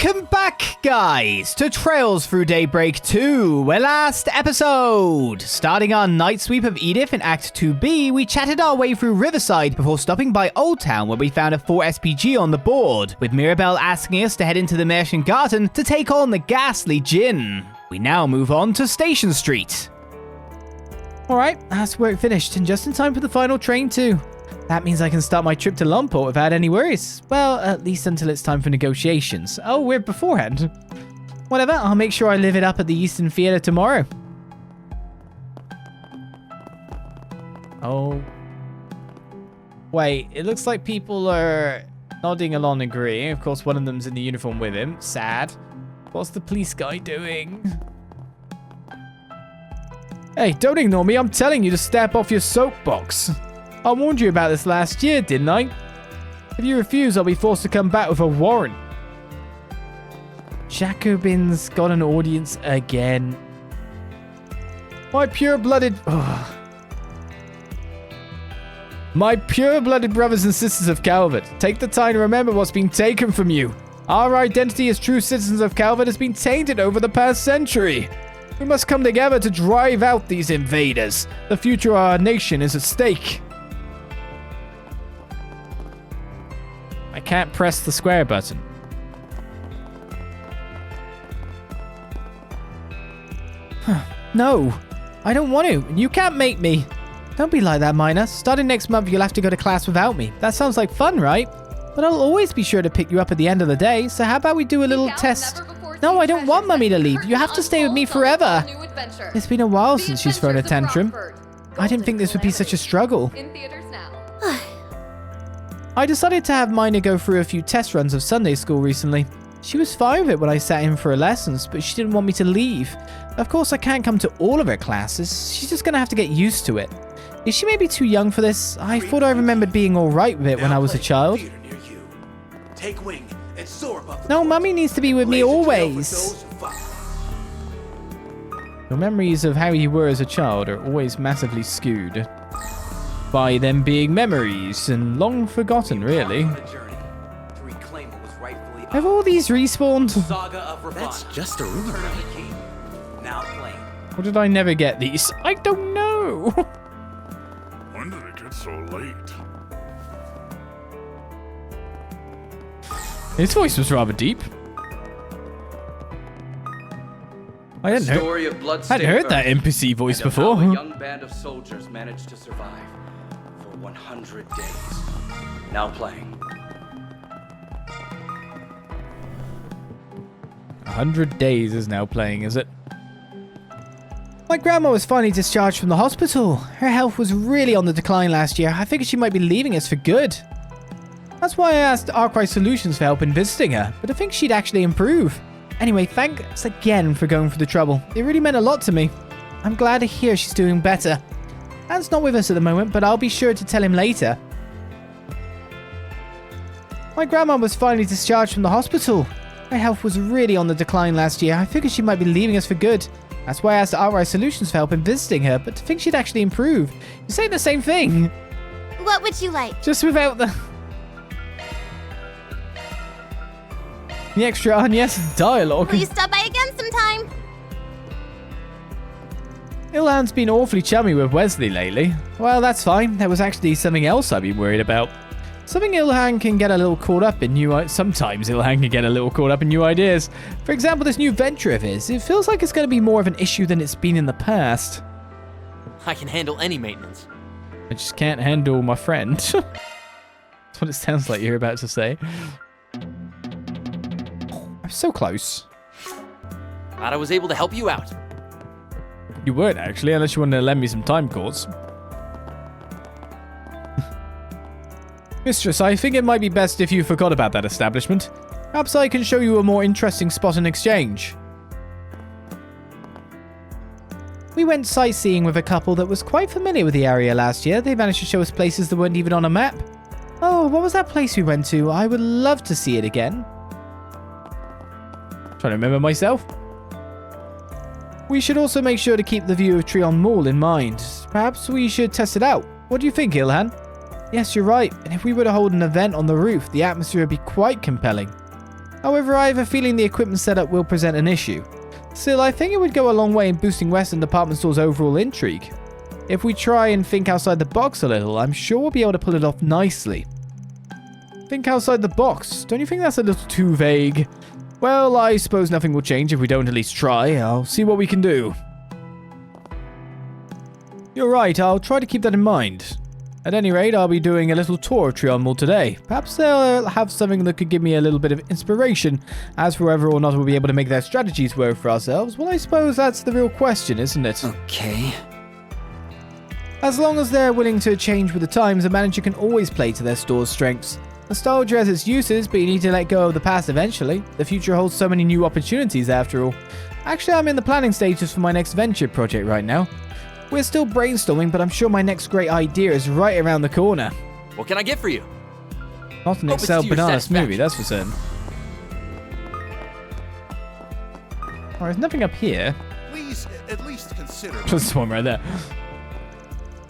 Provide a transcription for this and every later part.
Welcome back, guys, to Trails Through Daybreak 2, our last episode. Starting our night sweep of Edith in Act 2B, we chatted our way through Riverside before stopping by Old Town, where we found a 4 SPG on the board, with Mirabelle asking us to head into the Merchant Garden to take on the ghastly Jinn. We now move on to Station Street. Alright, that's work finished, and just in time for the final train too. That means I can start my trip to Lomport without any worries. Well, at least until it's time for negotiations. Oh, we're beforehand. Whatever, I'll make sure I live it up at the Eastern Theatre tomorrow. Oh. Wait, it looks like people are nodding along agreeing. Of course, one of them's in the uniform with him. Sad. What's the police guy doing? Hey, don't ignore me. I'm telling you to step off your soapbox. I warned you about this last year, didn't I? If you refuse, I'll be forced to come back with a warrant. Jacobin's got an audience again. My pure-blooded brothers and sisters of Calvard, take the time to remember what's been taken from you. Our identity as true citizens of Calvard has been tainted over the past century. We must come together to drive out these invaders. The future of our nation is at stake. I can't press the square button. No, I don't want to. You can't make me. Don't be like that, Minor. Starting next month, you'll have to go to class without me. That sounds like fun, right? But I'll always be sure to pick you up at the end of the day. So how about we do a little test? No, I don't want Mummy to leave. You have to stay with me forever. It's been a while since she's thrown a tantrum. I didn't think this would be such a struggle. In theaters now. I decided to have Mina go through a few test runs of Sunday school recently. She was fine with it when I sat in for her lessons, but she didn't want me to leave. Of course, I can't come to all of her classes. She's just gonna have to get used to it. Is she maybe too young for this? I thought I remembered being alright with it when I was a child. Take wing and soar above. No, Mummy needs to be with me always. Your memories of how you were as a child are always massively skewed by them being memories and long forgotten, really. Have all these respawned? That's just a rumor. Or did I never get these? I don't know. When did it get so late? His voice was rather deep. I hadn't heard that NPC voice before. A young band of soldiers managed to survive for 100 days. Now playing. 100 days is now playing, is it? My grandma was finally discharged from the hospital. Her health was really on the decline last year. I figured she might be leaving us for good. That's why I asked Arkride Solutions for help in visiting her, but I think she'd actually improve. Anyway, thanks again for going through the trouble. It really meant a lot to me. I'm glad to hear she's doing better. Anne's not with us at the moment, but I'll be sure to tell him later. My grandma was finally discharged from the hospital. Her health was really on the decline last year. I figured she might be leaving us for good. That's why I asked Arkride Solutions for help in visiting her, but to think she'd actually improve. You say the same thing. What would you like? Just without the extra unnecessary dialogue. Will you stop by again sometime? Ilhan's been awfully chummy with Wesley lately. Well, that's fine. There was actually something else I've been worried about. Sometimes Ilhan can get a little caught up in new ideas. For example, this new venture of his. It feels like it's going to be more of an issue than it's been in the past. I can handle any maintenance. I just can't handle my friend. That's what it sounds like you're about to say. I'm so close. Glad I was able to help you out. You weren't, actually, unless you wanted to lend me some time courts. Mistress, I think it might be best if you forgot about that establishment. Perhaps I can show you a more interesting spot in exchange. We went sightseeing with a couple that was quite familiar with the area last year. They managed to show us places that weren't even on a map. Oh, what was that place we went to? I would love to see it again. Trying to remember myself. We should also make sure to keep the view of Trion Mall in mind. Perhaps we should test it out. What do you think, Ilhan? Yes, you're right. And if we were to hold an event on the roof, the atmosphere would be quite compelling. However, I have a feeling the equipment setup will present an issue. Still, I think it would go a long way in boosting Western department store's overall intrigue. If we try and think outside the box a little, I'm sure we'll be able to pull it off nicely. Think outside the box? Don't you think that's a little too vague? Well, I suppose nothing will change if we don't at least try. I'll see what we can do. You're right, I'll try to keep that in mind. At any rate, I'll be doing a little tour of Trion Mall today. Perhaps they'll have something that could give me a little bit of inspiration. As for whether or not we'll be able to make their strategies work for ourselves, well, I suppose that's the real question, isn't it? Okay. As long as they're willing to change with the times, a manager can always play to their store's strengths. Nostalgia has its uses, but you need to let go of the past eventually. The future holds so many new opportunities after all. Actually, I'm in the planning stages for my next venture project right now. We're still brainstorming, but I'm sure my next great idea is right around the corner. What can I get for you? Not an Hope it's Excel to your banana satisfaction. smoothie, that's for certain. Oh, there's nothing up here. Please at least consider. Plus one right there.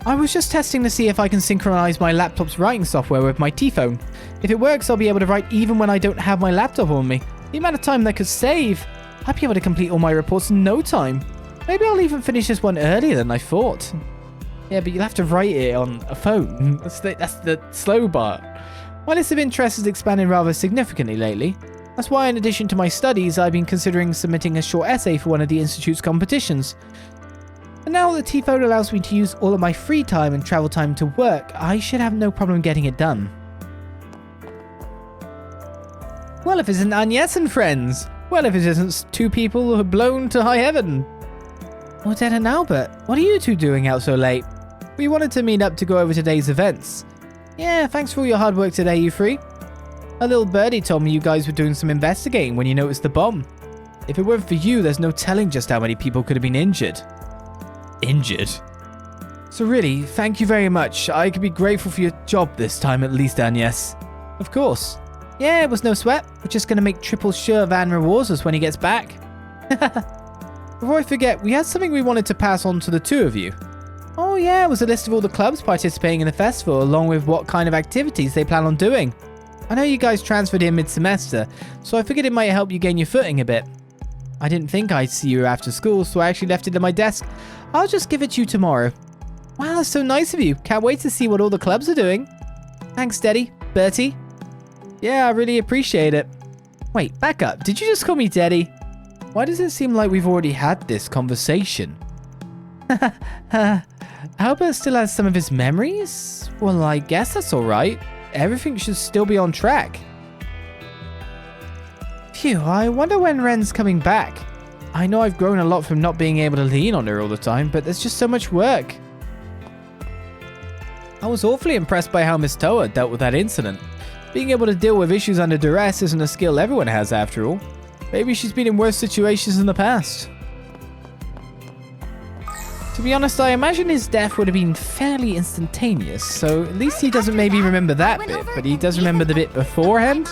I was just testing to see if I can synchronize my laptop's writing software with my T-phone. If it works, I'll be able to write even when I don't have my laptop on me. The amount of time that could save. I'd be able to complete all my reports in no time. Maybe I'll even finish this one earlier than I thought. Yeah, but you'll have to write it on a phone. That's the slow part. My list of interests has expanded rather significantly lately. That's why, in addition to my studies, I've been considering submitting a short essay for one of the Institute's competitions. And now that the T-phone allows me to use all of my free time and travel time to work, I should have no problem getting it done. Well, if it isn't Agnes and friends. Well, if it isn't two people who are blown to high heaven. Odette and Albert, what are you two doing out so late? We wanted to meet up to go over today's events. Yeah, thanks for all your hard work today, you three. A little birdie told me you guys were doing some investigating when you noticed the bomb. If it weren't for you, there's no telling just how many people could have been injured. Injured? So really, thank you very much. I could be grateful for your job this time at least, Agnes. Of course. Yeah, it was no sweat. We're just gonna make triple sure Van rewards us when he gets back. Before I forget, we had something we wanted to pass on to the two of you. Oh yeah, it was a list of all the clubs participating in the festival, along with what kind of activities they plan on doing. I know you guys transferred in mid-semester, so I figured it might help you gain your footing a bit. I didn't think I'd see you after school, so I actually left it at my desk. I'll just give it to you tomorrow. Wow, that's so nice of you. Can't wait to see what all the clubs are doing. Thanks, Daddy. Bertie. Yeah, I really appreciate it. Wait, back up. Did you just call me Daddy? Why does it seem like we've already had this conversation? Albert still has some of his memories? Well, I guess that's alright. Everything should still be on track. Phew, I wonder when Ren's coming back. I know I've grown a lot from not being able to lean on her all the time, but there's just so much work. I was awfully impressed by how Miss Toa dealt with that incident. Being able to deal with issues under duress isn't a skill everyone has after all. Maybe she's been in worse situations in the past. To be honest, I imagine his death would have been fairly instantaneous, so at least he doesn't maybe remember that bit, but he does remember the bit beforehand.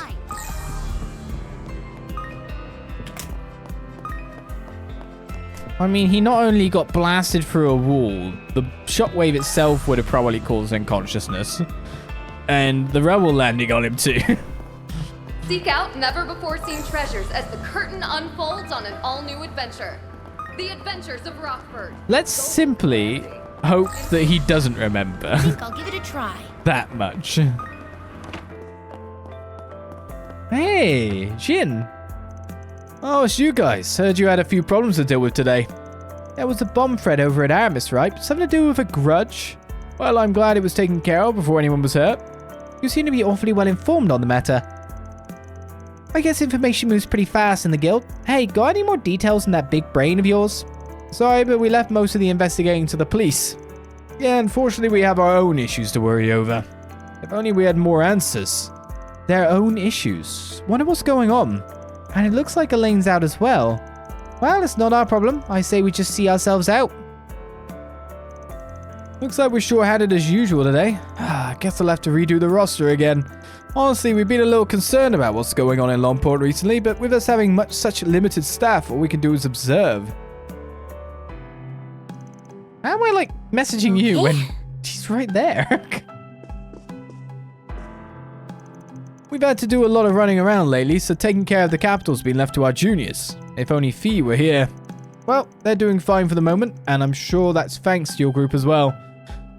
I mean, he not only got blasted through a wall, the shockwave itself would have probably caused unconsciousness, and the rubble landing on him too. Seek out never-before-seen treasures as the curtain unfolds on an all-new adventure. The Adventures of Rockford. Let's simply hope that he doesn't remember I think I'll give it a try. that much. Hey, Jin. Oh, it's you guys. Heard you had a few problems to deal with today. There was a bomb threat over at Aramis, right? Something to do with a grudge? Well, I'm glad it was taken care of before anyone was hurt. You seem to be awfully well informed on the matter. I guess information moves pretty fast in the guild. Hey, got any more details on that big brain of yours? Sorry, but we left most of the investigating to the police. Yeah, unfortunately we have our own issues to worry over. If only we had more answers. Their own issues. Wonder what's going on. And it looks like Elaine's out as well. Well, it's not our problem. I say we just see ourselves out. Looks like we're short-handed as usual today. I guess I'll have to redo the roster again. Honestly, we've been a little concerned about what's going on in Longport recently, but with us having such limited staff, all we can do is observe. How am I, like, messaging you when she's right there? We've had to do a lot of running around lately, so taking care of the capital's been left to our juniors. If only Fee were here. Well, they're doing fine for the moment, and I'm sure that's thanks to your group as well.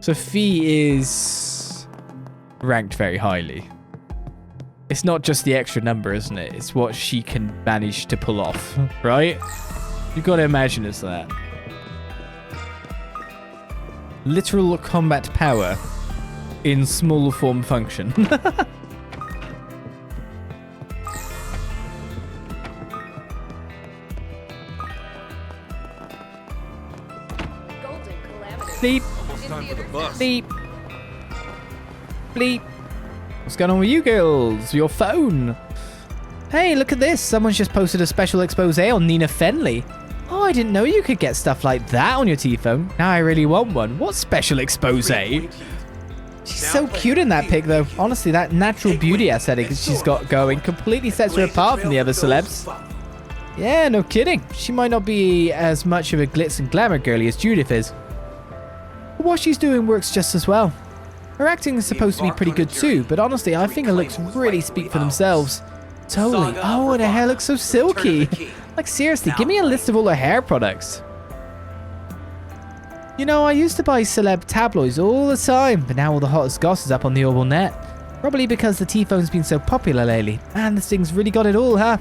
So Fee is ranked very highly. It's not just the extra number, isn't it? It's what she can manage to pull off, right? You've got to imagine it's that. Literal combat power in small form function. Bleep. Bleep. Bleep. What's going on with you girls? Your phone. Hey, look at this. Someone's just posted a special expose on Nina Fenley. Oh, I didn't know you could get stuff like that on your T-phone. Now I really want one. What special expose? She's so cute in that pic, though. Honestly, that natural beauty aesthetic she's got going completely sets her apart from the other celebs. Yeah, no kidding. She might not be as much of a glitz and glamour girly as Judith is. But what she's doing works just as well. Her acting is supposed to be pretty good too, but honestly, I think her looks really speak for themselves. Totally. Oh, and her hair looks so silky. Like seriously, give me a list of all her hair products. You know, I used to buy celeb tabloids all the time, but now all the hottest goss is up on the Orbital net. Probably because the T-phone's been so popular lately. Man, this thing's really got it all, huh?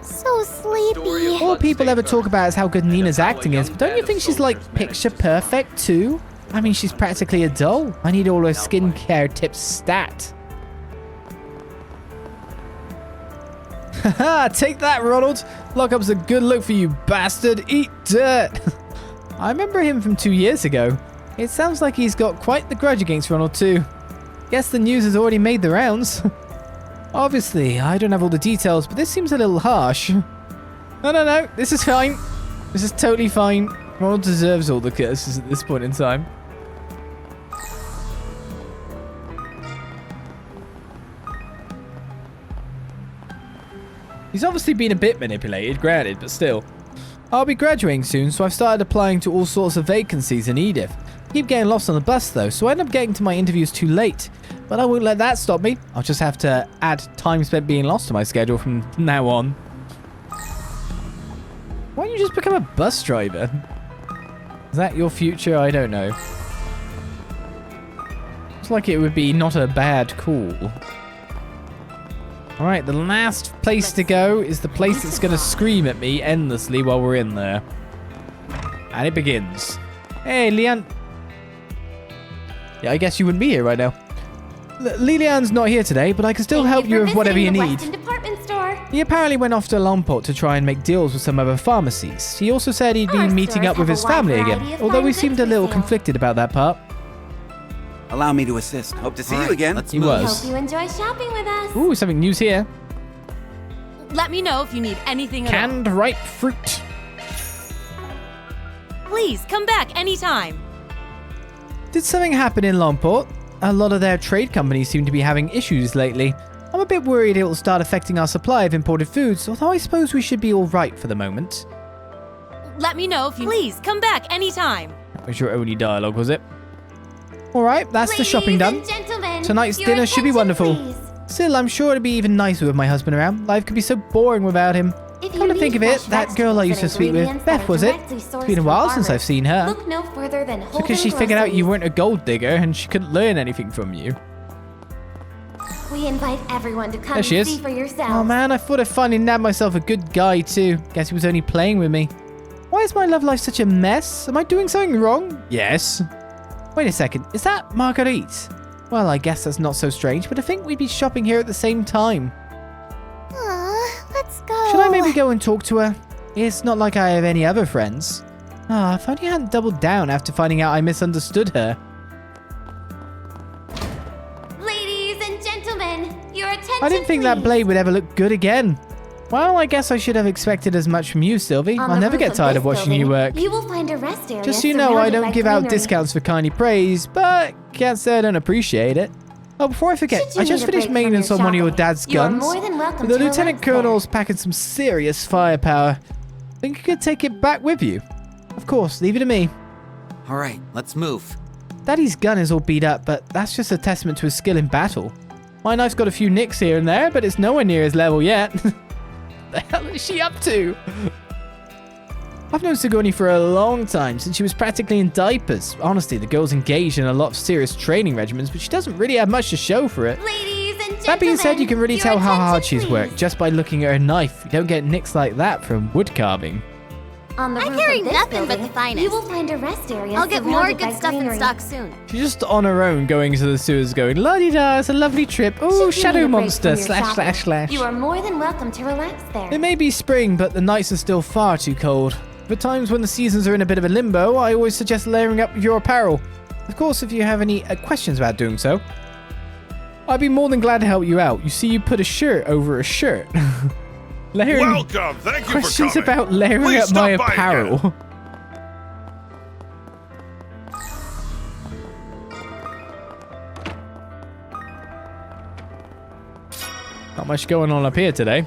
So sleepy. All people ever talk about is how good Nina's acting is, but don't you think she's like picture perfect too? I mean, she's practically a doll. I need all her skincare tips stat. Haha, take that, Ronald. Lockup's a good look for you, bastard. Eat dirt. I remember him from 2 years ago. It sounds like he's got quite the grudge against Ronald too. Guess the news has already made the rounds. Obviously, I don't have all the details, but this seems a little harsh. No, this is fine. This is totally fine. Ronald deserves all the curses at this point in time. He's obviously been a bit manipulated, granted, but still. I'll be graduating soon, so I've started applying to all sorts of vacancies in Edith. Keep getting lost on the bus though, so I end up getting to my interviews too late. But I won't let that stop me. I'll just have to add time spent being lost to my schedule from now on. Why don't you just become a bus driver? Is that your future? I don't know. Looks like it would be not a bad call. Alright, the last place to go is the place that's going to scream at me endlessly while we're in there. And it begins. Hey, Leanne. Yeah, I guess you wouldn't be here right now. Lilian's not here today, but I can still help you with whatever you need. He apparently went off to Lomport to try and make deals with some other pharmacies. He also said he'd be meeting up with his family again, although we seemed a little conflicted about that part. Allow me to assist. Hope to see you again. He was. Hope you enjoy shopping with us. Ooh, something news here. Let me know if you need anything at all. Canned ripe fruit. Please, come back anytime. Did something happen in Lomport? A lot of their trade companies seem to be having issues lately. I'm a bit worried it will start affecting our supply of imported foods, although I suppose we should be alright for the moment. Let me know if you... Please, come back anytime. That was your only dialogue, was it? Alright, that's the shopping done. Tonight's dinner should be wonderful. Please. Still, I'm sure it'd be even nicer with my husband around. Life could be so boring without him. Come to think of it, that girl I used to speak with, Beth, was it? It's been a while since I've seen her. Look no further than Because she figured out you weren't a gold digger and she couldn't learn anything from you. We invite everyone to come There she and is. see for yourselves. Oh man, I thought I'd finally nabbed myself a good guy too. Guess he was only playing with me. Why is my love life such a mess? Am I doing something wrong? Yes. Wait a second, is that Marguerite? Well, I guess that's not so strange, but I think we'd be shopping here at the same time. Let's go. Should I maybe go and talk to her? It's not like I have any other friends. If only I hadn't doubled down after finding out I misunderstood her. Ladies and gentlemen, your attention, I didn't think that please. blade would ever look good again. Well, I guess I should have expected as much from you, Sylvie. On I'll the never roof get tired this of watching building, you work. You will find a rest area. Just so you know, I surrounded don't by give out greenery. discounts for kindly praise, but can't say I don't appreciate it. Oh, before I forget, Should you I just need a finished break from maintenance your on one of your shopping, dad's you are guns. more than welcome The to Lieutenant relax there. Colonel's packing some serious firepower. Think you could take it back with you? Of course, leave it to me. All right, let's move. Daddy's gun is all beat up, but that's just a testament to his skill in battle. My knife's got a few nicks here and there, but it's nowhere near his level yet. The hell is she up to? I've known Sigourney for a long time, since she was practically in diapers. Honestly, the girl's engaged in a lot of serious training regimens, but she doesn't really have much to show for it. Ladies and gentlemen, That being said, you can really your tell how hard attention, she's worked please. just by looking at her knife. You don't get nicks like that from wood carving. On the I roof carry of this nothing but building, the finest. You will find a rest area. I'll get more surrounded good by stuff in greenery. stock soon. She's just on her own going to the sewers going, la-di-da, it's a lovely trip. Oh, Should you shadow need a break monster, from your slash, shopping, slash, slash. You are more than welcome to relax there. It may be spring, but the nights are still far too cold. For times when the seasons are in a bit of a limbo, I always suggest layering up your apparel. Of course, if you have any questions about doing so, I'd be more than glad to help you out. You see, you put a shirt over a shirt. Layering Welcome. Thank you questions for coming. about layering Please up my stop by apparel. again. Not much going on up here today.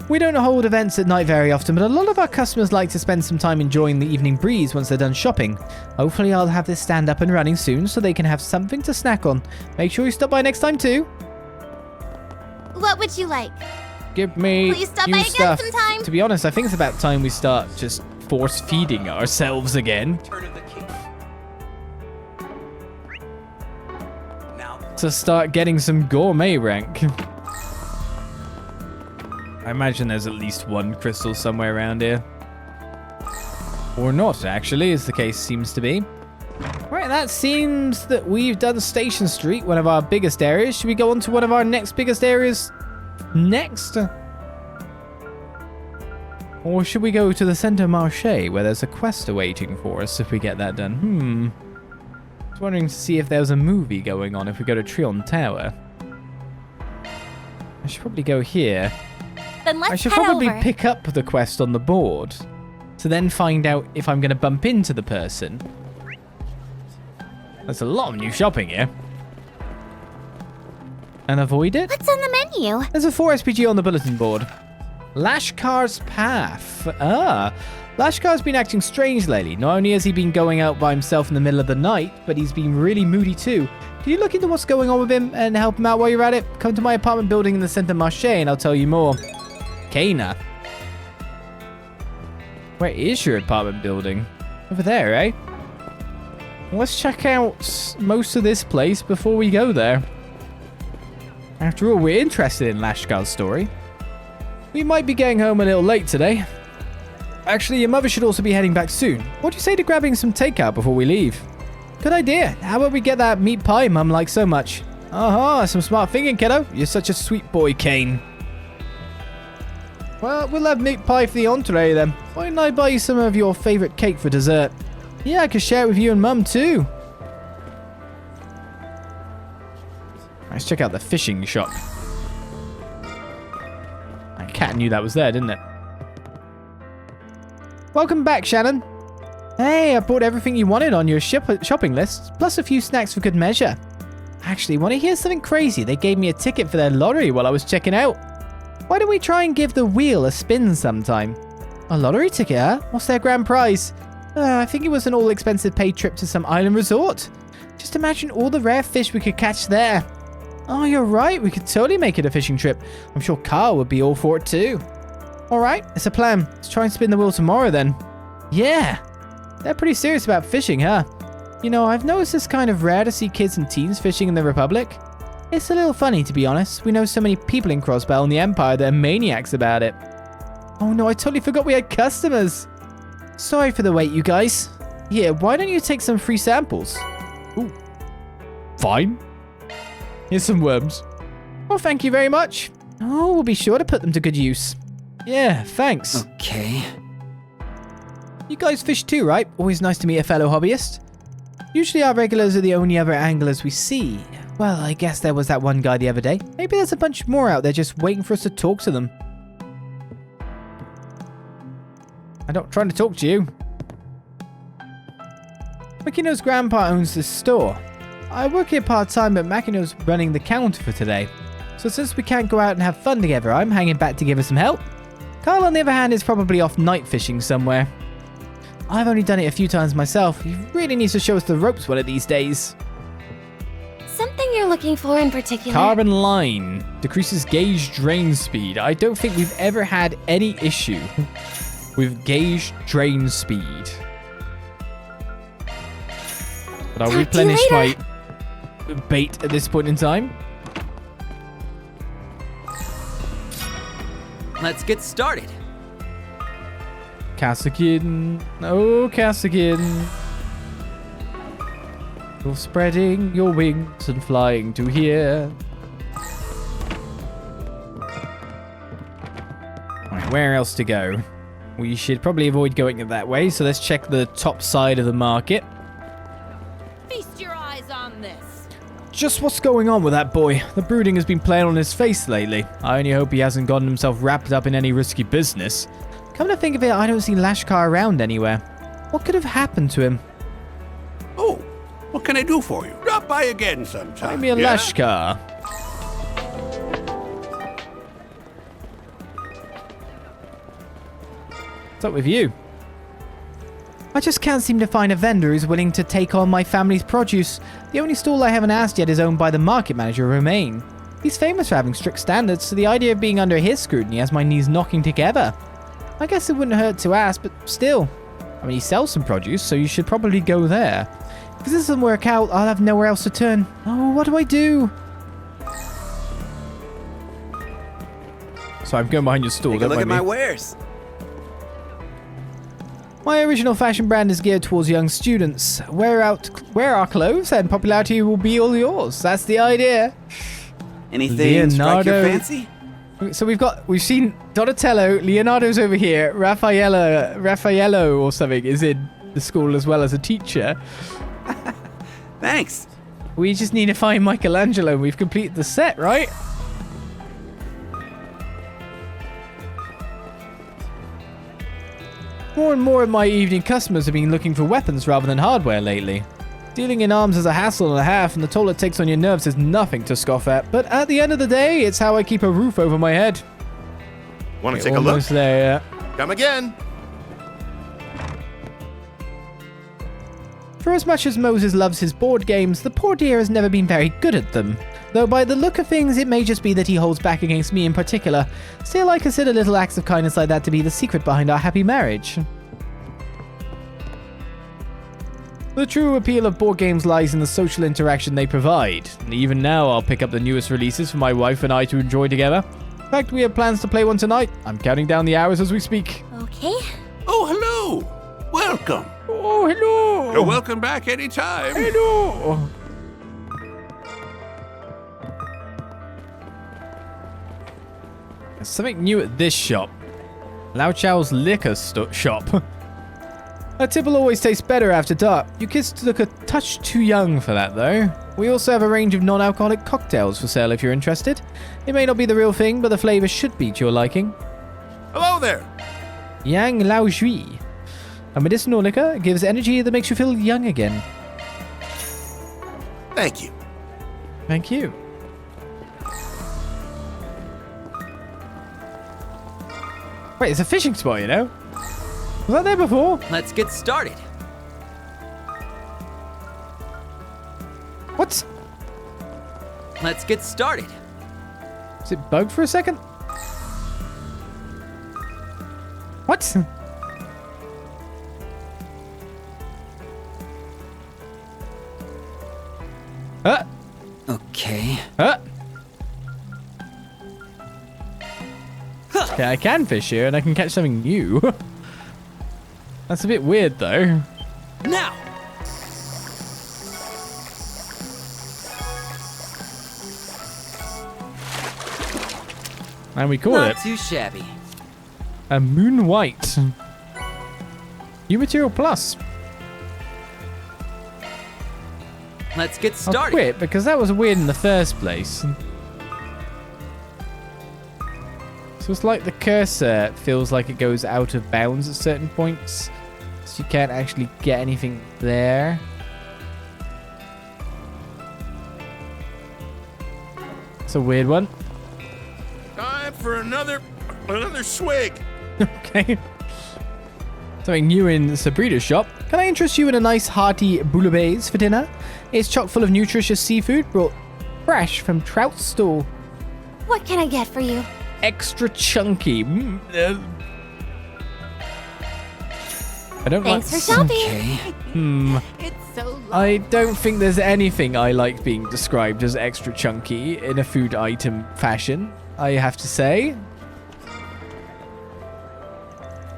We don't hold events at night very often, but a lot of our customers like to spend some time enjoying the evening breeze once they're done shopping. Hopefully I'll have this stand up and running soon so they can have something to snack on. Make sure you stop by next time too. What would you like? Give me Please stop new by again stuff. sometime. To be honest, I think it's about time we start just force feeding ourselves again. Turn of the key. Now, To start getting some gourmet rank. I imagine there's at least one crystal somewhere around here. Or not, actually, as the case seems to be. Right, that seems that we've done Station Street, one of our biggest areas. Should we go on to one of our next biggest areas next? Or should we go to the Center Marché, where there's a quest awaiting for us if we get that done? I was wondering to see if there was a movie going on if we go to Trion Tower. I should probably go here. Then let's I should head probably over. pick up the quest on the board to then find out if I'm going to bump into the person. There's a lot of new shopping here. And avoid it? What's on the menu? There's a 4SPG on the bulletin board. Lashkar's Path. Ah, Lashkar's been acting strange lately. Not only has he been going out by himself in the middle of the night, but he's been really moody too. Can you look into what's going on with him and help him out while you're at it? Come to my apartment building in the Center Marché and I'll tell you more. Kana. Where is your apartment building? Over there, eh? Let's check out most of this place before we go there. After all, we're interested in Lashkar's story. We might be getting home a little late today. Actually, your mother should also be heading back soon. What do you say to grabbing some takeout before we leave? Good idea. How about we get that meat pie Mum likes so much? Uh-huh, some smart thinking, kiddo. You're such a sweet boy, Kane. Well, we'll have meat pie for the entree then. Why don't I buy you some of your favorite cake for dessert? Yeah, I could share it with you and Mum too. Let's check out the fishing shop. My cat knew that was there, didn't it? Welcome back, Shannon. Hey, I bought everything you wanted on your shopping list, plus a few snacks for good measure. Actually, want to hear something crazy? They gave me a ticket for their lottery while I was checking out. Why don't we try and give the wheel a spin sometime? A lottery ticket, huh? What's their grand prize? I think it was an all-expensive paid trip to some island resort. Just imagine all the rare fish we could catch there. Oh, you're right. We could totally make it a fishing trip. I'm sure Carl would be all for it too. All right, it's a plan. Let's try and spin the wheel tomorrow then. Yeah. They're pretty serious about fishing, huh? You know, I've noticed it's kind of rare to see kids and teens fishing in the Republic. It's a little funny, to be honest. We know so many people in Crossbell and the Empire that are maniacs about it. Oh no, I totally forgot we had customers. Sorry for the wait, you guys. Here, why don't you take some free samples? Ooh. Fine. Here's some worms. Well, thank you very much. Oh, we'll be sure to put them to good use. Yeah, thanks. Okay. You guys fish too, right? Always nice to meet a fellow hobbyist. Usually our regulars are the only other anglers we see. Well, I guess there was that one guy the other day. Maybe there's a bunch more out there just waiting for us to talk to them. I'm not trying to talk to you. Makino's grandpa owns this store. I work here part-time, but Makino's running the counter for today. So since we can't go out and have fun together, I'm hanging back to give her some help. Carl, on the other hand, is probably off night fishing somewhere. I've only done it a few times myself. He really needs to show us the ropes one of these days. Something you're looking for in particular? Carbon line decreases gauge drain speed. I don't think we've ever had any issue with gauge drain speed. But I'll replenish my bait at this point in time. Let's get started. Kassakin. Oh, Kassakin. You're spreading your wings and flying to here. Alright, where else to go? We should probably avoid going that way, so let's check the top side of the market. Feast your eyes on this. Just what's going on with that boy? The brooding has been playing on his face lately. I only hope he hasn't gotten himself wrapped up in any risky business. Come to think of it, I don't see Lashkar around anywhere. What could have happened to him? Oh, what can I do for you? Drop by again sometime. Find me a Lashkar. What's up with you? I just can't seem to find a vendor who's willing to take on my family's produce. The only stall I haven't asked yet is owned by the market manager, Romain. He's famous for having strict standards, so the idea of being under his scrutiny has my knees knocking together. I guess it wouldn't hurt to ask, but still. I mean, he sells some produce, so you should probably go there. If this doesn't work out, I'll have nowhere else to turn. Oh, what do I do? So I'm going behind your stall. Take a look at my wares. My original fashion brand is geared towards young students. Wear our clothes and popularity will be all yours. That's the idea. Anything strike your fancy? So we've seen Donatello, Leonardo's over here, Raffaello or something is in the school as well as a teacher. Thanks. We just need to find Michelangelo. We've completed the set, right? More and more of my evening customers have been looking for weapons rather than hardware lately. Dealing in arms is a hassle and a half, and the toll it takes on your nerves is nothing to scoff at. But at the end of the day, it's how I keep a roof over my head. Want to take a look? Almost there, yeah. Come again. For as much as Moses loves his board games, the poor dear has never been very good at them. Though by the look of things, it may just be that he holds back against me in particular. Still, I consider little acts of kindness like that to be the secret behind our happy marriage. The true appeal of board games lies in the social interaction they provide. And even now, I'll pick up the newest releases for my wife and I to enjoy together. In fact, we have plans to play one tonight. I'm counting down the hours as we speak. Okay. Oh, hello. Welcome. Oh, hello. You're welcome back anytime. Hello. There's something new at this shop. Lao Chow's liquor shop. A tipple always tastes better after dark. You kids look a touch too young for that, though. We also have a range of non-alcoholic cocktails for sale if you're interested. It may not be the real thing, but the flavor should be to your liking. Hello there. Yang Lao Jui. A medicinal liquor gives energy that makes you feel young again. Thank you. Thank you. Wait, it's a fishing spot, you know? Was that there before? Let's get started. What? Let's get started. Is it bugged for a second? What? Okay. Okay, I can fish here and I can catch something new. That's a bit weird though. Now. And we caught Not it. too shabby. A moon white. New material plus. Let's get I'll started. quit because that was weird in the first place. So it's like the cursor feels like it goes out of bounds at certain points. So you can't actually get anything there. It's a weird one. Time for another swig. Okay. Something new in Sabrina's shop. Can I interest you in a nice hearty bouillabaisse for dinner? It's chock full of nutritious seafood brought fresh from Trout's stall. What can I get for you? Extra chunky. I don't Thanks like for shopping. Okay. It's so long. I don't think there's anything I like being described as extra chunky in a food item fashion, I have to say.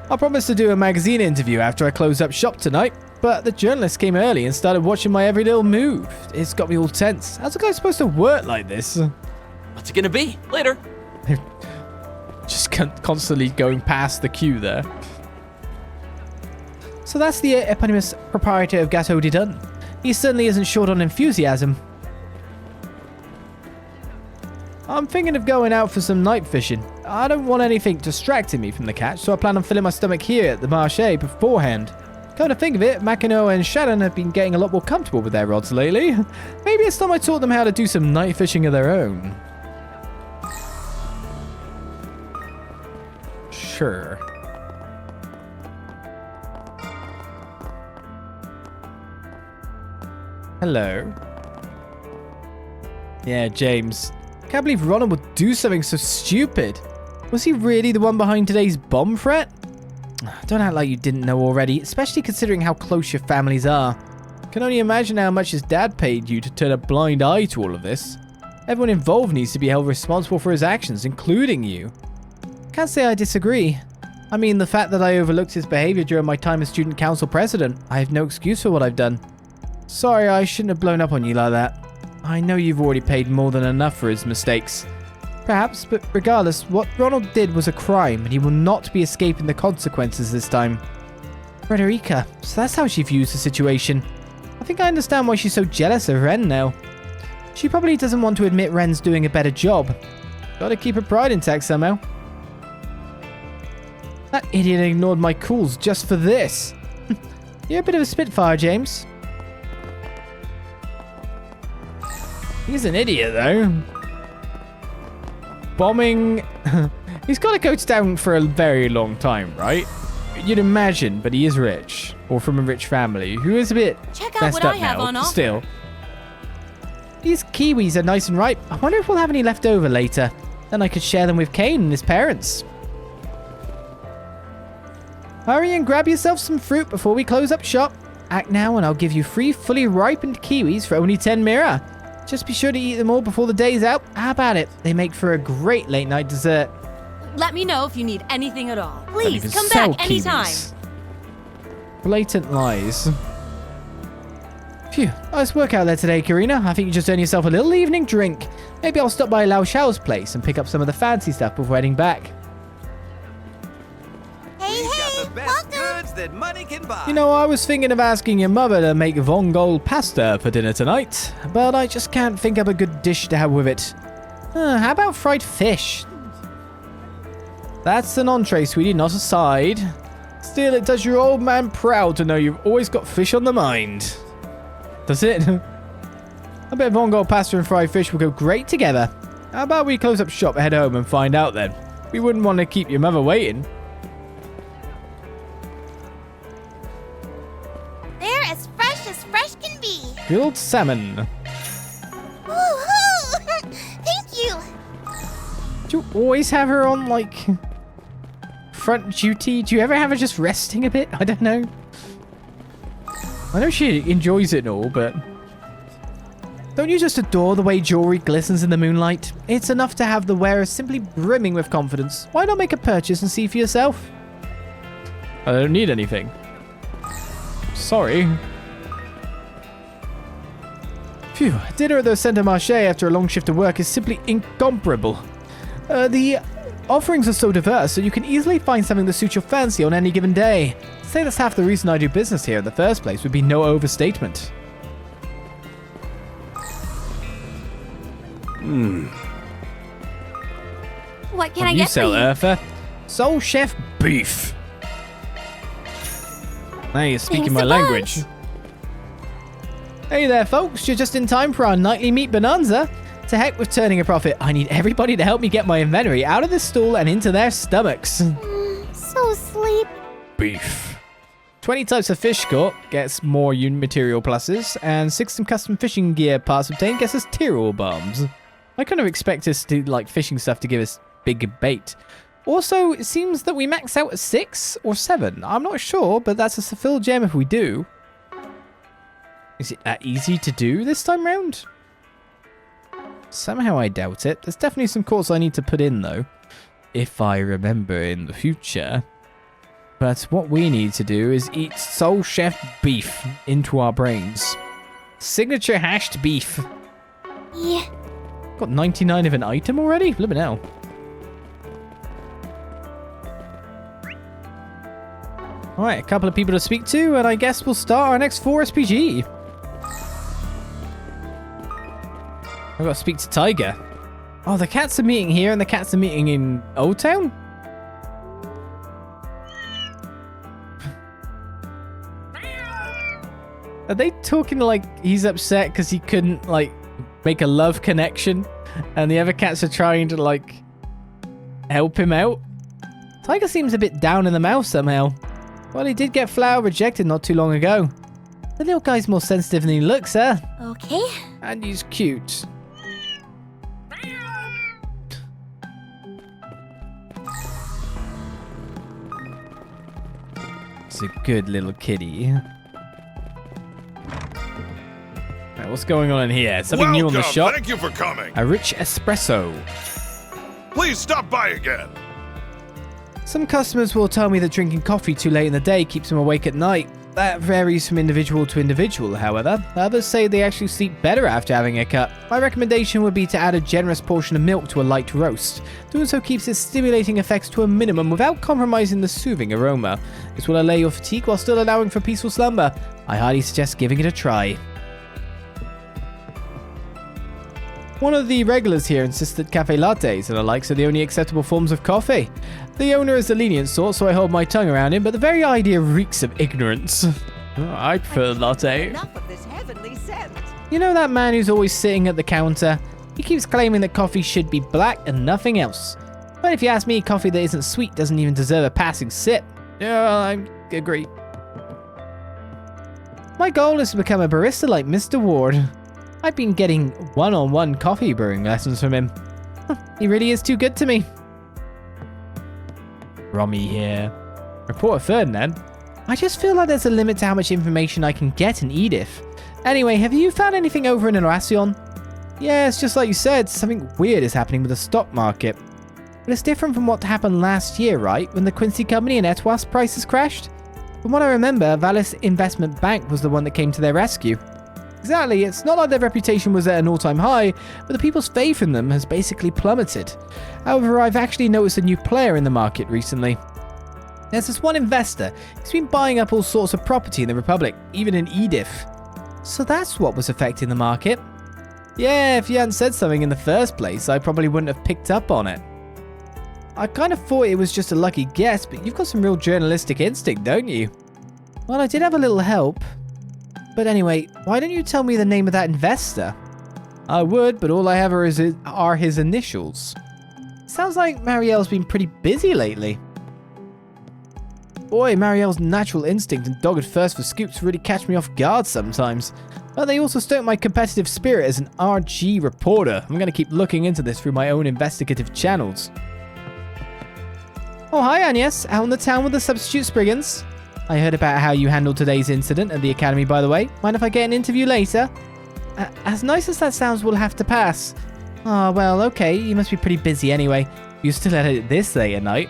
I promised to do a magazine interview after I close up shop tonight, but the journalist came early and started watching my every little move. It's got me all tense. How's a guy supposed to work like this? What's it gonna be? Later. Just constantly going past the queue there. So that's the eponymous proprietor of Gâteau de Dun. He certainly isn't short on enthusiasm. I'm thinking of going out for some night fishing. I don't want anything distracting me from the catch, so I plan on filling my stomach here at the Marché beforehand. Come to think of it, Makino and Shannon have been getting a lot more comfortable with their rods lately. Maybe it's time I taught them how to do some night fishing of their own. Sure. Hello. Yeah, James. Can't believe Ronald would do something so stupid. Was he really the one behind today's bomb threat? Don't act like you didn't know already, especially considering how close your families are. Can only imagine how much his dad paid you to turn a blind eye to all of this. Everyone involved needs to be held responsible for his actions, including you. Can't say I disagree. I mean, the fact that I overlooked his behavior during my time as student council president, I have no excuse for what I've done. Sorry, I shouldn't have blown up on you like that. I know you've already paid more than enough for his mistakes. Perhaps, but regardless, what Ronald did was a crime, and he will not be escaping the consequences this time. Frederica, so that's how she views the situation. I think I understand why she's so jealous of Ren now. She probably doesn't want to admit Ren's doing a better job. Gotta keep her pride intact somehow. That idiot ignored my calls just for this. You're a bit of a spitfire, James. He's an idiot, though. Bombing... He's got to go down for a very long time, right? You'd imagine, but he is rich. Or from a rich family, who is a bit Check out messed what up I have now, on offer. still. These kiwis are nice and ripe. I wonder if we'll have any left over later. Then I could share them with Kane and his parents. Hurry and grab yourself some fruit before we close up shop. Act now and I'll give you 3 fully ripened kiwis for only 10 mira. Just be sure to eat them all before the day's out. How about it? They make for a great late night dessert. Let me know if you need anything at all. Don't Please even come sell back anytime. kiwis. Blatant lies. Phew, nice work out there today, Karina. I think you just earned yourself a little evening drink. Maybe I'll stop by Lao Xiao's place and pick up some of the fancy stuff before heading back. That money can buy. You know, I was thinking of asking your mother to make Vongol pasta for dinner tonight, but I just can't think up a good dish to have with it. How about fried fish? That's an entree, sweetie, not a side. Still, it does your old man proud to know you've always got fish on the mind. Does it? I bet Vongol pasta and fried fish will go great together. How about we close up shop, head home, and find out then? We wouldn't want to keep your mother waiting. They're as fresh can be. Grilled salmon. Woohoo! Thank you. Do you always have her on, like, front duty? Do you ever have her just resting a bit? I don't know. I know she enjoys it and all, but... Don't you just adore the way jewelry glistens in the moonlight? It's enough to have the wearer simply brimming with confidence. Why not make a purchase and see for yourself? I don't need anything. Sorry. Phew, dinner at the Center Marché after a long shift of work is simply incomparable. The offerings are so diverse that you can easily find something that suits your fancy on any given day. To say that's half the reason I do business here in the first place would be no overstatement. What can What I do you get for sell, you? Eartha? Soul Chef Beef. Now you're speaking Thanks my a language. bunch. Hey there, folks. You're just in time for our nightly meat bonanza. To heck with turning a profit. I need everybody to help me get my inventory out of this stall and into their stomachs. So sleep. Beef. 20 types of fish caught gets more unit material pluses, and 6 custom fishing gear parts obtained gets us tier bombs. I kind of expect us to do like fishing stuff to give us bigger bait. Also, it seems that we max out at 6 or 7. I'm not sure, but that's a Saphir gem if we do. Is it that easy to do this time round? Somehow I doubt it. There's definitely some course I need to put in though, if I remember in the future. But what we need to do is eat Soul Chef beef into our brains. Signature hashed beef. Yeah. Got 99 of an item already? Flippin' hell. Alright, a couple of people to speak to, and I guess we'll start our next 4 SPG. I've got to speak to Tiger. Oh, the cats are meeting here, and the cats are meeting in Old Town? Are they talking like he's upset because he couldn't, like, make a love connection? And the other cats are trying to, like, help him out? Tiger seems a bit down in the mouth somehow. Well, he did get flower rejected not too long ago. The little guy's more sensitive than he looks, huh? Okay. And he's cute. It's a good little kitty. Right, what's going on in here? Something new on the shop? Thank you for coming. A rich espresso. Please stop by again. Some customers will tell me that drinking coffee too late in the day keeps them awake at night. That varies from individual to individual, however. Others say they actually sleep better after having a cup. My recommendation would be to add a generous portion of milk to a light roast. Doing so keeps its stimulating effects to a minimum without compromising the soothing aroma. This will allay your fatigue while still allowing for peaceful slumber. I highly suggest giving it a try. One of the regulars here insists that cafe lattes and the likes are the only acceptable forms of coffee. The owner is the lenient sort, so I hold my tongue around him, but the very idea reeks of ignorance. Oh, I prefer latte. Enough of this heavenly scent. You know that man who's always sitting at the counter? He keeps claiming that coffee should be black and nothing else. But if you ask me, coffee that isn't sweet doesn't even deserve a passing sip. Yeah, I agree. My goal is to become a barista like Mr. Ward. I've been getting one-on-one coffee brewing lessons from him. He really is too good to me. Romy here. Reporter Ferdinand. I just feel like there's a limit to how much information I can get in Edith. Anyway, have you found anything over in Elasion? Yeah, it's just like you said, something weird is happening with the stock market. But it's different from what happened last year, right? When the Quincy Company and Etoile's prices crashed? From what I remember, Valis Investment Bank was the one that came to their rescue. Exactly, it's not like their reputation was at an all-time high, but the people's faith in them has basically plummeted. However, I've actually noticed a new player in the market recently. There's this one investor. He's been buying up all sorts of property in the Republic, even in Edith. So that's what was affecting the market. Yeah, if you hadn't said something in the first place, I probably wouldn't have picked up on it. I kind of thought it was just a lucky guess, but you've got some real journalistic instinct, don't you? Well, I did have a little help. But anyway, why don't you tell me the name of that investor? I would, but all I have are his initials. Sounds like Marielle's been pretty busy lately. Boy, Marielle's natural instinct and dogged thirst for scoops really catch me off guard sometimes. But they also stoke my competitive spirit as an RG reporter. I'm going to keep looking into this through my own investigative channels. Oh, hi Agnes, out in the town with the substitute Spriggans. I heard about how you handled today's incident at the academy, by the way. Mind if I get an interview later? As nice as that sounds, we'll have to pass. Oh, well, okay. You must be pretty busy anyway. You're still at it this late at night.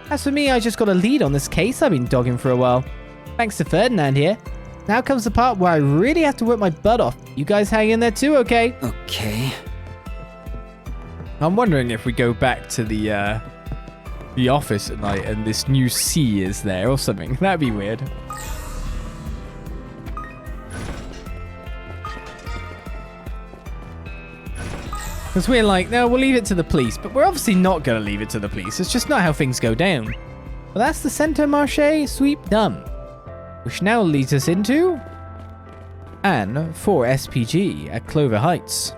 As for me, I just got a lead on this case I've been dogging for a while. Thanks to Ferdinand here. Now comes the part where I really have to work my butt off. You guys hang in there too, okay? Okay. I'm wondering if we go back to the office at night and this new C is there or something. That'd be weird. Because we're like, no, we'll leave it to the police. But we're obviously not going to leave it to the police. It's just not how things go down. Well, that's the Center Marché sweep done. Which now leads us into Anne for SPG at Clover Heights.